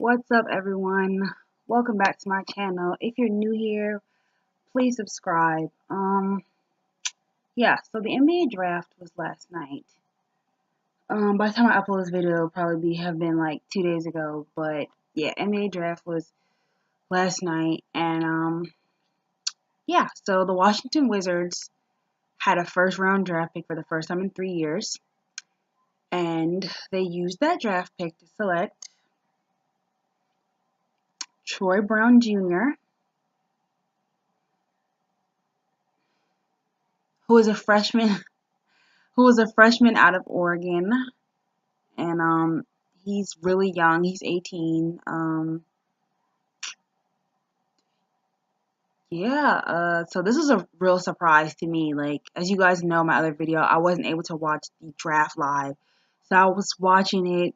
What's up, everyone? Welcome back to my channel. If you're new here, please subscribe. Yeah, so the NBA draft was last night. By the time I upload this video, it'll probably have been like 2 days ago. But yeah, NBA draft was last night, and yeah, so the Washington Wizards had a first round draft pick for the first time in 3 years, and they used that draft pick to select Troy Brown J.R., who was a freshman out of Oregon, and he's really young. He's 18. Yeah. So this is a real surprise to me. Like, as you guys know, my other video, I wasn't able to watch the draft live, so I was watching it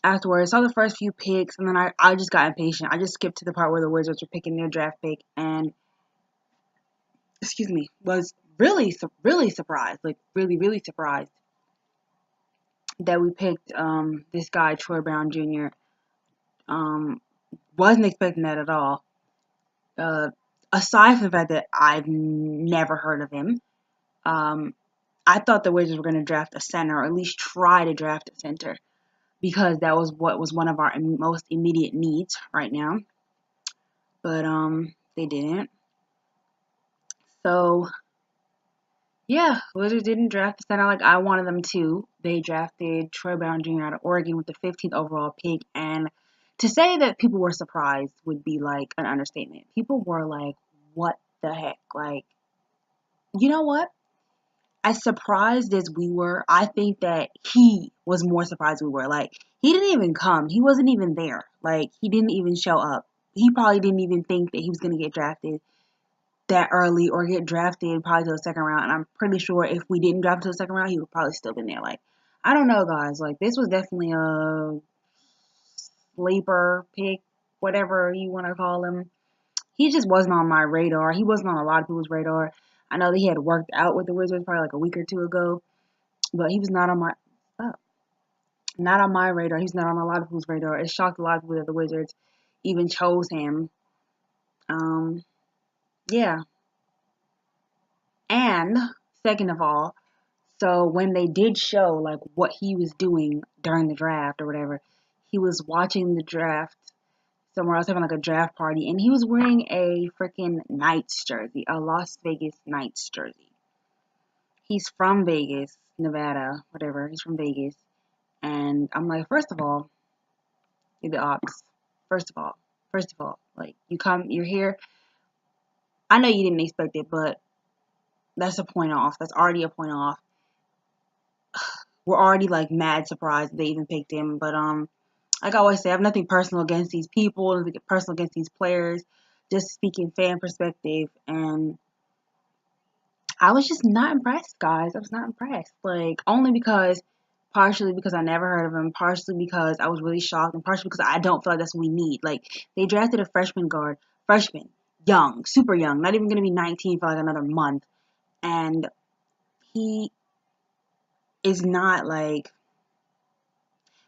afterwards. Saw the first few picks, and then I just got impatient. I just skipped to the part where the Wizards were picking their draft pick, and excuse me, was really surprised. Like, really surprised that we picked this guy Troy Brown Jr. Wasn't expecting that at all. Uh, Aside from the fact that I've never heard of him, um, I thought the Wizards were going to draft a center, or at least try to draft a center, because that was what was one of our most immediate needs right now. But they didn't. So yeah, Wizards didn't draft a center like I wanted them to. They drafted Troy Brown Jr. out of Oregon with the 15th overall pick, and to say that people were surprised would be like an understatement. People were like, "What the heck?" Like, you know what? As surprised as we were, I think that he was more surprised we were. Like, he didn't even come. He wasn't even there. Like, he didn't even show up. He probably didn't even think that he was going to get drafted that early or get drafted probably to the second round. And I'm pretty sure if we didn't draft to the second round, he would probably still been there. Like, I don't know, guys. Like, this was definitely a sleeper pick, whatever you want to call him. He just wasn't on my radar. He wasn't on a lot of people's radar. I know that he had worked out with the Wizards probably like a week or two ago, but he was not on my radar. He's not on a lot of people's radar. It shocked a lot of people that the Wizards even chose him. Um, yeah. And second of all, so when they did show like what he was doing during the draft or whatever, he was watching the draft somewhere else having like a draft party, and he was wearing a freaking Knights jersey, a Las Vegas Knights jersey. He's from Vegas, Nevada, whatever. He's from Vegas. And I'm like, first of all, you're the ops. First of all, like, you're here. I know you didn't expect it, but that's a point off. That's already a point off. We're already like mad surprised they even picked him. But like I always say, I have nothing personal against these people, nothing personal against these players. Just speaking fan perspective, and I was just not impressed, guys. I was not impressed. Like, only because, partially because I never heard of him, partially because I was really shocked, and partially because I don't feel like that's what we need. Like, they drafted a freshman guard, freshman, young, super young, not even going to be 19 for like another month. And he is not like,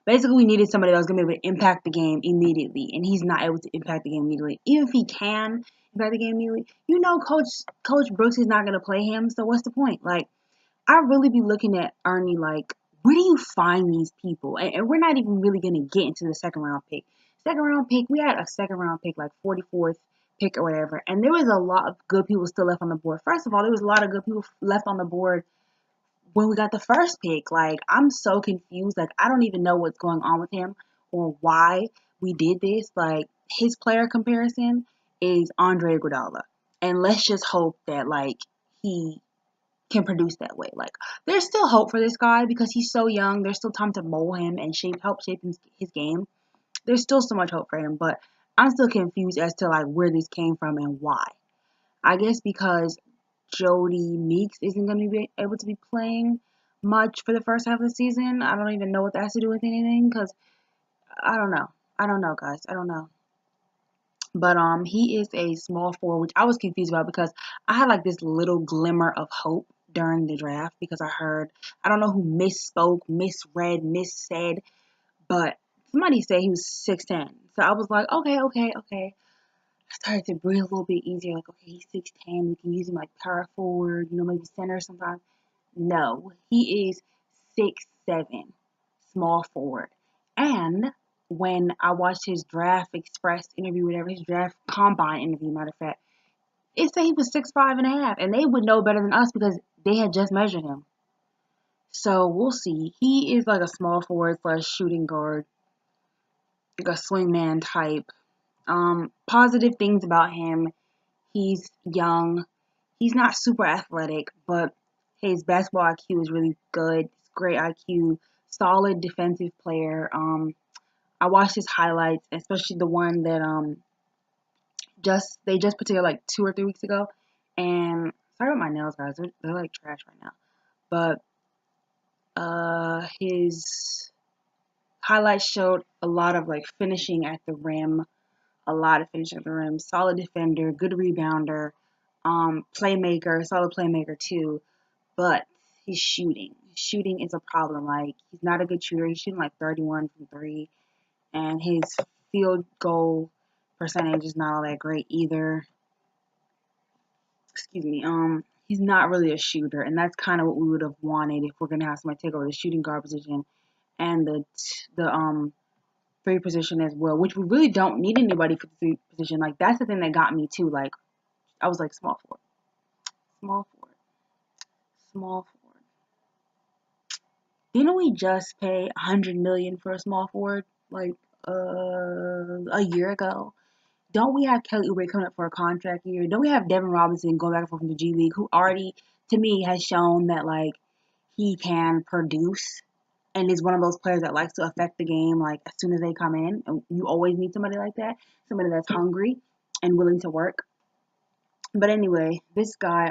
basically, we needed somebody that was going to be able to impact the game immediately, and he's not able to impact the game immediately. Even if he can impact the game immediately, you know, Coach Brooks is not going to play him, so what's the point? Like, I really be looking at Ernie like, where do you find these people? And we're not even really going to get into the second round pick. Second round pick, we had a second round pick, like 44th pick or whatever, and there was a lot of good people still left on the board. First of all, there was a lot of good people left on the board when we got the first pick. Like, I'm so confused. Like, I don't even know what's going on with him or why we did this. Like, his player comparison is Andre Iguodala, and let's just hope that like he can produce that way. Like, there's still hope for this guy because he's so young. There's still time to mold him and help shape his game. There's still so much hope for him, but I'm still confused as to like where this came from and why. I guess because Jody Meeks isn't going to be able to be playing much for the first half of the season. I don't even know what that has to do with anything because I don't know. I don't know, guys. I don't know. But he is a small forward, which I was confused about because I had like this little glimmer of hope during the draft because I heard, I don't know who misspoke, misread, missaid, but somebody said he was 6'10". So I was like, okay, okay, okay. I started to breathe a little bit easier. Like, okay, he's 6'10". We can use him like power forward, maybe center sometimes. No, he is 6'7", small forward. And when I watched his draft express interview, whatever, his draft combine interview, matter of fact, it said he was 6'5.5", and they would know better than us because they had just measured him. So we'll see. He is like a small forward / shooting guard, like a swingman type. Positive things about him. He's young. He's not super athletic, but his basketball IQ is really good. Great IQ. Solid defensive player. I watched his highlights, especially the one that they just put together like 2 or 3 weeks ago. And sorry about my nails, guys. They're like trash right now. But his highlights showed a lot of like finishing at the rim, solid defender, good rebounder, playmaker, solid playmaker too. But his shooting. Shooting is a problem. Like, he's not a good shooter. He's shooting like 31 from 3. And his field goal percentage is not all that great either. Excuse me. He's not really a shooter, and that's kind of what we would have wanted if we're gonna have somebody take over the shooting guard position and the 3 position as well, which we really don't need anybody for the 3 position. Like, that's the thing that got me too. Like, I was like, small forward, small forward, small forward. Didn't we just pay $100 million for a small forward like a year ago? Don't we have Kelly Oubre coming up for a contract year? Don't we have Devin Robinson going back and forth from the G League, who already, to me, has shown that like he can produce and is one of those players that likes to affect the game like as soon as they come in. And you always need somebody like that, somebody that's hungry and willing to work. But anyway, this guy,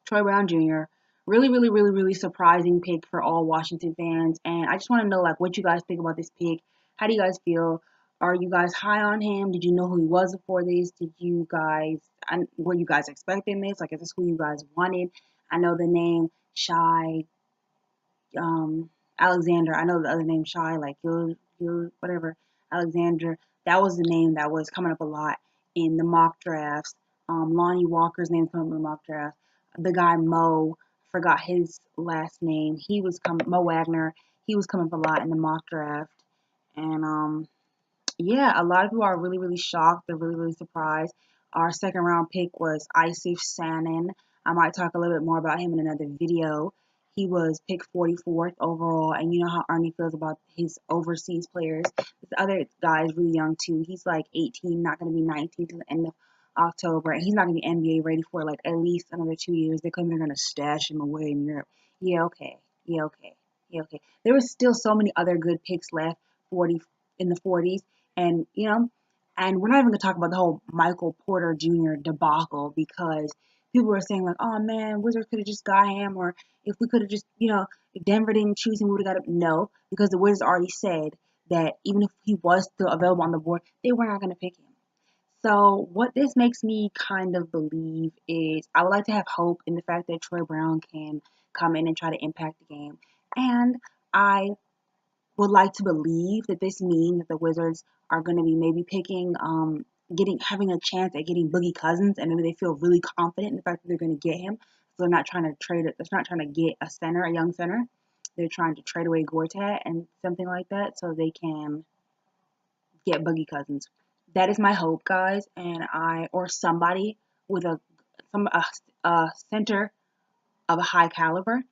Troy Brown J.R., really, really, really, really surprising pick for all Washington fans. And I just want to know like what you guys think about this pick. How do you guys feel? Are you guys high on him? Did you know who he was before this? Were you guys expecting this? Like, is this who you guys wanted? I know the name Shy Alexander. I know the other name Shy, like you whatever, Alexander. That was the name that was coming up a lot in the mock drafts. Lonnie Walker's name coming up in the mock draft. The guy Mo, forgot his last name. He was coming. Mo Wagner. He was coming up a lot in the mock draft. And yeah, a lot of people are really, really shocked. They're really, really surprised. Our second round pick was Isif Sanin. I might talk a little bit more about him in another video. He was picked 44th overall, and you know how Arnie feels about his overseas players. This other guy is really young too. He's like 18, not going to be 19 to the end of October, and he's not going to be NBA ready for like at least another 2 years. They're going to stash him away in Europe. Yeah, okay. Yeah, okay. Yeah, okay. There was still so many other good picks left, 40 in the 40s. And, and we're not even going to talk about the whole Michael Porter Jr. debacle because people were saying, like, oh, man, Wizards could have just got him. Or if we could have just, if Denver didn't choose him, we would have got him. No, because the Wizards already said that even if he was still available on the board, they were not going to pick him. So what this makes me kind of believe is I would like to have hope in the fact that Troy Brown can come in and try to impact the game. And I would like to believe that this means that the Wizards are going to be maybe picking, having a chance at getting Boogie Cousins, and maybe they feel really confident in the fact that they're going to get him. So they're not trying to trade it. They're not trying to get a young center. They're trying to trade away Gortat and something like that, so they can get Boogie Cousins. That is my hope, guys, and or somebody with a center of a high caliber.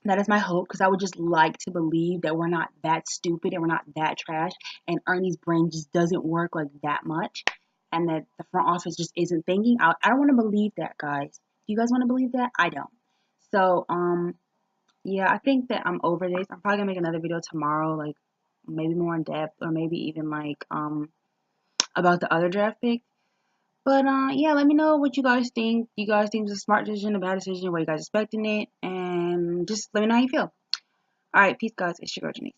That is my hope because I would just like to believe that we're not that stupid and we're not that trash and Ernie's brain just doesn't work like that much and that the front office just isn't thinking. I don't want to believe that, guys. Do you guys want to believe that? I don't. So, yeah, I think that I'm over this. I'm probably going to make another video tomorrow, like maybe more in depth or maybe even like about the other draft pick. But yeah, let me know what you guys think. Do you guys think it's a smart decision, a bad decision? What you guys expecting it? And just let me know how you feel. All right, peace, guys. It's your girl, Janice.